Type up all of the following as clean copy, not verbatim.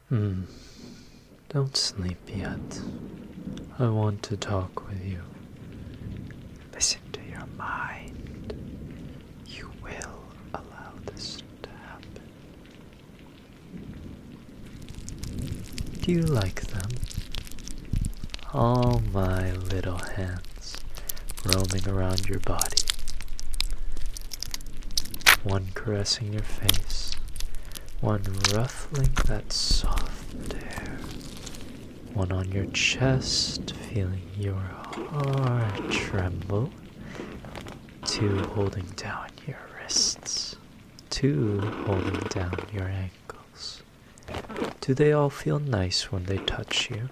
Hmm. Don't sleep yet. I want to talk with you. Listen to your mind. You will allow this to happen. Do you like them? All my little hands roaming around your body. One caressing your face, one ruffling that soft hair, one on your chest, feeling your heart tremble, two holding down your wrists, two holding down your ankles. Do they all feel nice when they touch you?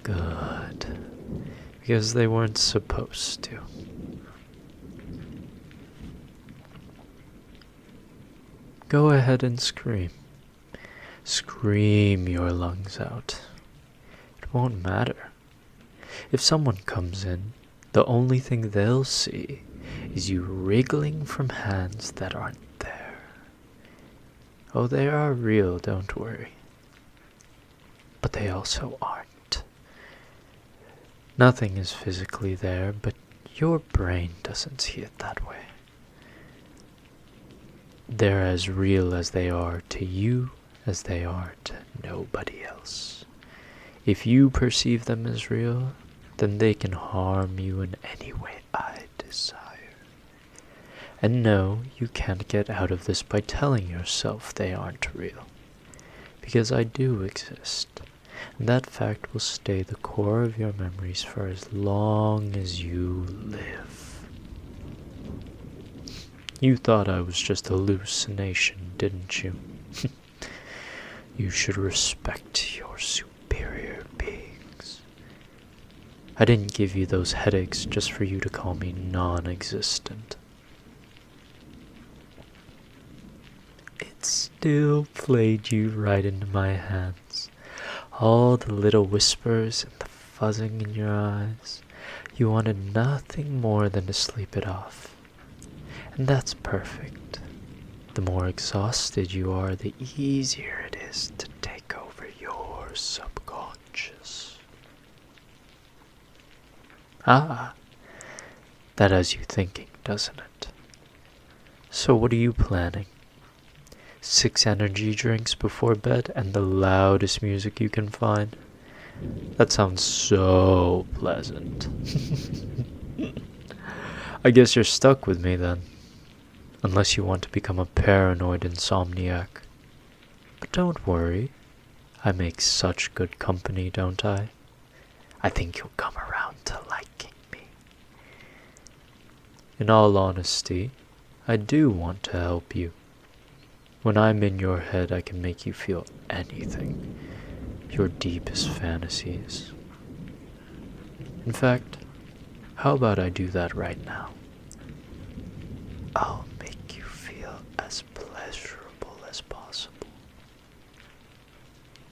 Good. Because they weren't supposed to. Go ahead and scream. Scream your lungs out. It won't matter. If someone comes in, the only thing they'll see is you wriggling from hands that aren't there. Oh, they are real, don't worry. But they also aren't. Nothing is physically there, but your brain doesn't see it that way. They're as real as they are to you as they are to nobody else. If you perceive them as real, then they can harm you in any way I desire. And no, you can't get out of this by telling yourself they aren't real. Because I do exist. And that fact will stay the core of your memories for as long as you live. You thought I was just a hallucination, didn't you? You should respect your superior beings. I didn't give you those headaches just for you to call me non-existent. It still played you right into my hands. All the little whispers and the fuzzing in your eyes. You wanted nothing more than to sleep it off. And that's perfect. The more exhausted you are, the easier it is to take over your subconscious. Ah, that has you thinking, doesn't it? So what are you planning? 6 energy drinks before bed and the loudest music you can find? That sounds so pleasant. I guess you're stuck with me then. Unless you want to become a paranoid insomniac. But don't worry. I make such good company, don't I? I think you'll come around to liking me. In all honesty, I do want to help you. When I'm in your head, I can make you feel anything, your deepest fantasies. In fact, how about I do that right now? I'll make you feel as pleasurable as possible.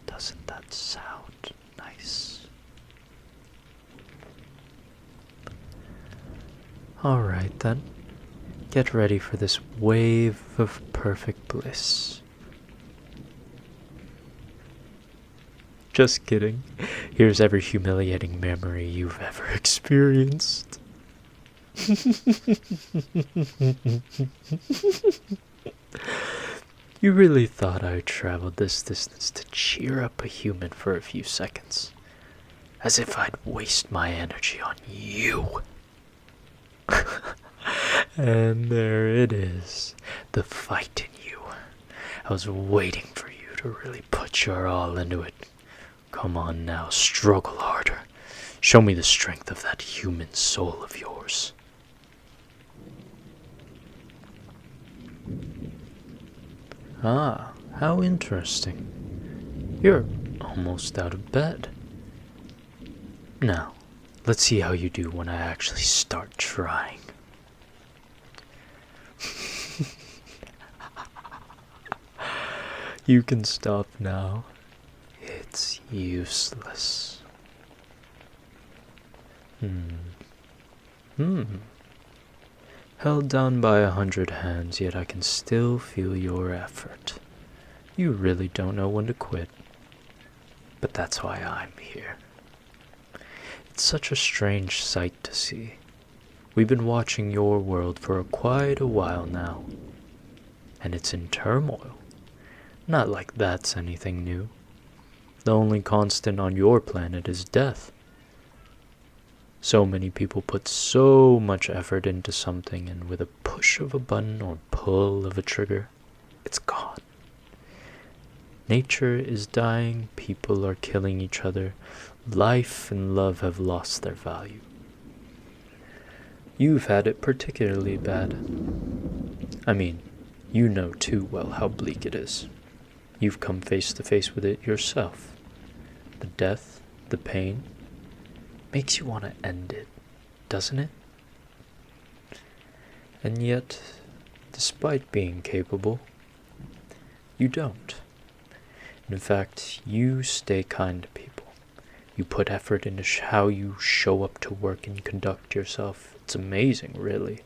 Doesn't that sound nice? Alright then. Get ready for this wave of perfect bliss. Just kidding. Here's every humiliating memory you've ever experienced. You really thought I traveled this distance to cheer up a human for a few seconds. As if I'd waste my energy on you. And there it is, the fight in you. I was waiting for you to really put your all into it. Come on now, struggle harder. Show me the strength of that human soul of yours. Ah, how interesting. You're almost out of bed. Now, let's see how you do when I actually start trying. You can stop now. It's useless. held down by 100 hands, yet I can still feel your effort. You really don't know when to quit. But that's why I'm here. It's such a strange sight to see. We've been watching your world for quite a while now. And it's in turmoil. Not like that's anything new. The only constant on your planet is death. So many people put so much effort into something, and with a push of a button or pull of a trigger, it's gone. Nature is dying, people are killing each other, life and love have lost their value. You've had it particularly bad. I mean, you know too well how bleak it is. You've come face to face with it yourself. The death, the pain, makes you want to end it, doesn't it? And yet, despite being capable, you don't. In fact, you stay kind to people. You put effort into how you show up to work and conduct yourself. It's amazing, really.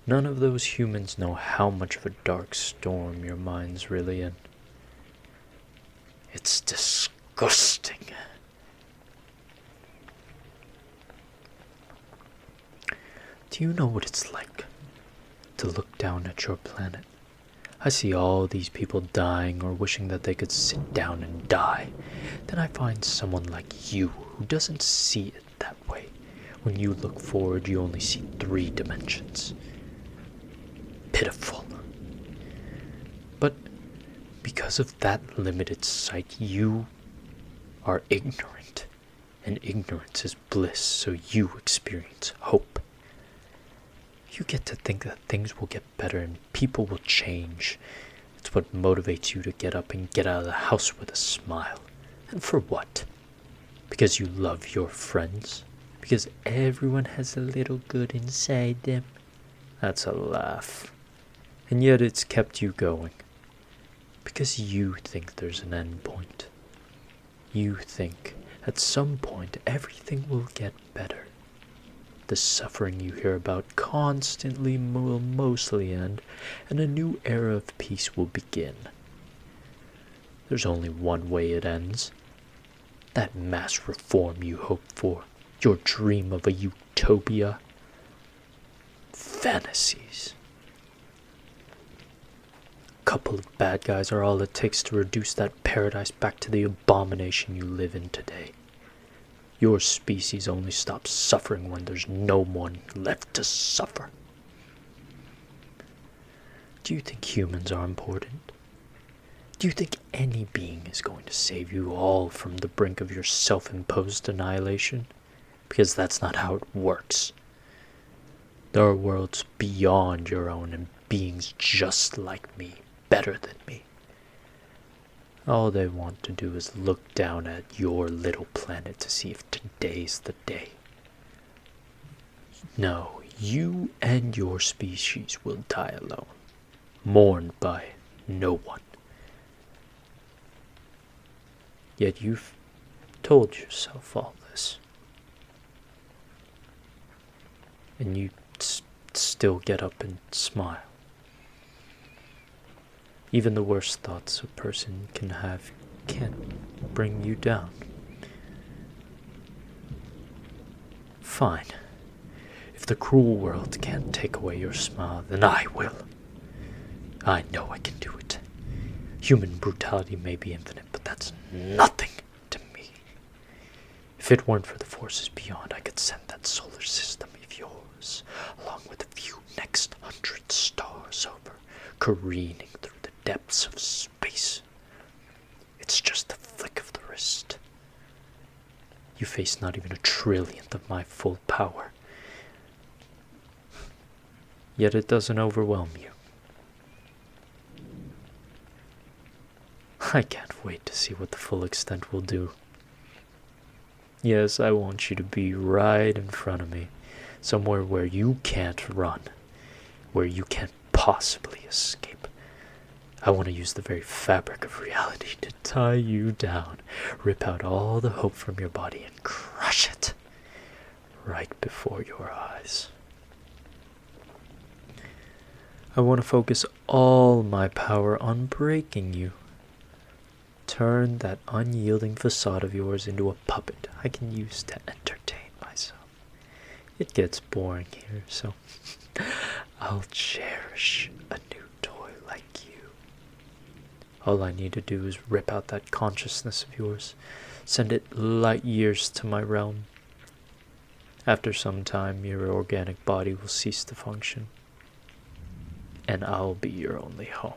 None of those humans know how much of a dark storm your mind's really in. It's disgusting. Do you know what it's like to look down at your planet? I see all these people dying or wishing that they could sit down and die. Then I find someone like you who doesn't see it that way. When you look forward, you only see 3 dimensions. Pitiful. But because of that limited sight, you are ignorant. And ignorance is bliss, so you experience hope. You get to think that things will get better and people will change. It's what motivates you to get up and get out of the house with a smile. And for what? Because you love your friends? Because everyone has a little good inside them? That's a laugh. And yet it's kept you going. Because you think there's an end point. You think at some point everything will get better. The suffering you hear about constantly will mostly end, and a new era of peace will begin. There's only one way it ends. That mass reform you hope for, your dream of a utopia. Fantasies. A couple of bad guys are all it takes to reduce that paradise back to the abomination you live in today. Your species only stops suffering when there's no one left to suffer. Do you think humans are important? Do you think any being is going to save you all from the brink of your self-imposed annihilation? Because that's not how it works. There are worlds beyond your own and beings just like me, better than me. All they want to do is look down at your little planet to see if today's the day. No, you and your species will die alone, mourned by no one. Yet you've told yourself all this. And you still get up and smile. Even the worst thoughts a person can have can't bring you down. Fine. If the cruel world can't take away your smile, then I will. I know I can do it. Human brutality may be infinite, but that's nothing to me. If it weren't for the forces beyond, I could send that solar system of yours, along with a few next 100 stars over, careening through the depths of space. It's just a flick of the wrist. You face not even a trillionth of my full power. Yet it doesn't overwhelm you. I can't wait to see what the full extent will do. Yes, I want you to be right in front of me, somewhere where you can't run, where you can't possibly escape. I want to use the very fabric of reality to tie you down, rip out all the hope from your body and crush it right before your eyes. I want to focus all my power on breaking you. Turn that unyielding facade of yours into a puppet I can use to entertain myself. It gets boring here, so I'll cherish a new toy like you. All I need to do is rip out that consciousness of yours, send it light years to my realm. After some time, your organic body will cease to function, and I'll be your only home.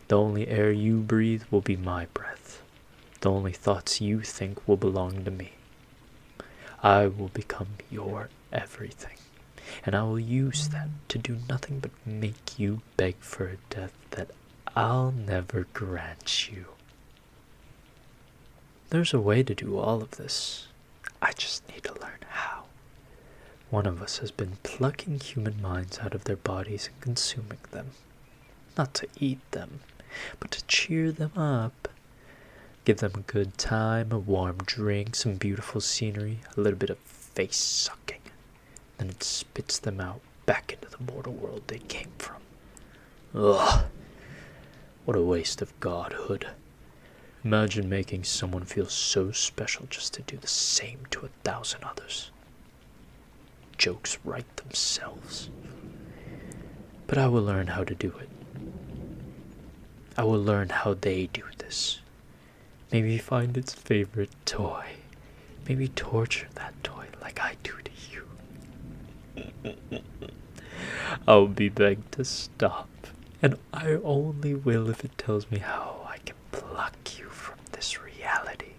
The only air you breathe will be my breath. The only thoughts you think will belong to me. I will become your everything, and I will use that to do nothing but make you beg for a death that I'll never grant you. There's a way to do all of this. I just need to learn how. One of us has been plucking human minds out of their bodies and consuming them. Not to eat them, but to cheer them up. Give them a good time, a warm drink, some beautiful scenery, a little bit of face sucking. Then it spits them out back into the mortal world they came from. Ugh! What a waste of godhood. Imagine making someone feel so special just to do the same to 1,000 others. Jokes write themselves. But I will learn how to do it. I will learn how they do this. Maybe find its favorite toy. Maybe torture that toy like I do to you. I'll be begged to stop, and I only will if it tells me how I can pluck you from this reality.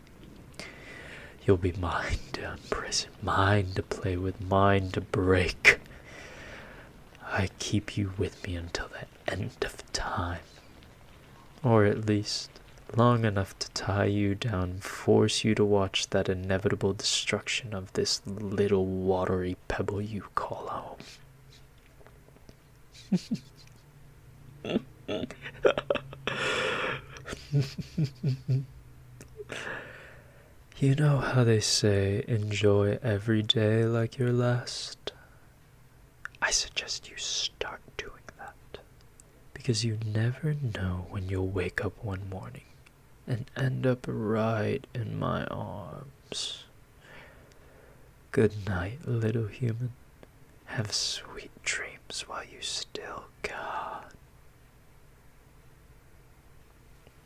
You'll be mine to imprison, mine to play with, mine to break. I keep you with me until the end of time. Or at least long enough to tie you down and force you to watch that inevitable destruction of this little watery pebble you call home. You know how they say, enjoy every day like your last? I suggest you start doing that, because you never know when you'll wake up one morning and end up right in my arms. Good night, little human. Have sweet dreams while you still got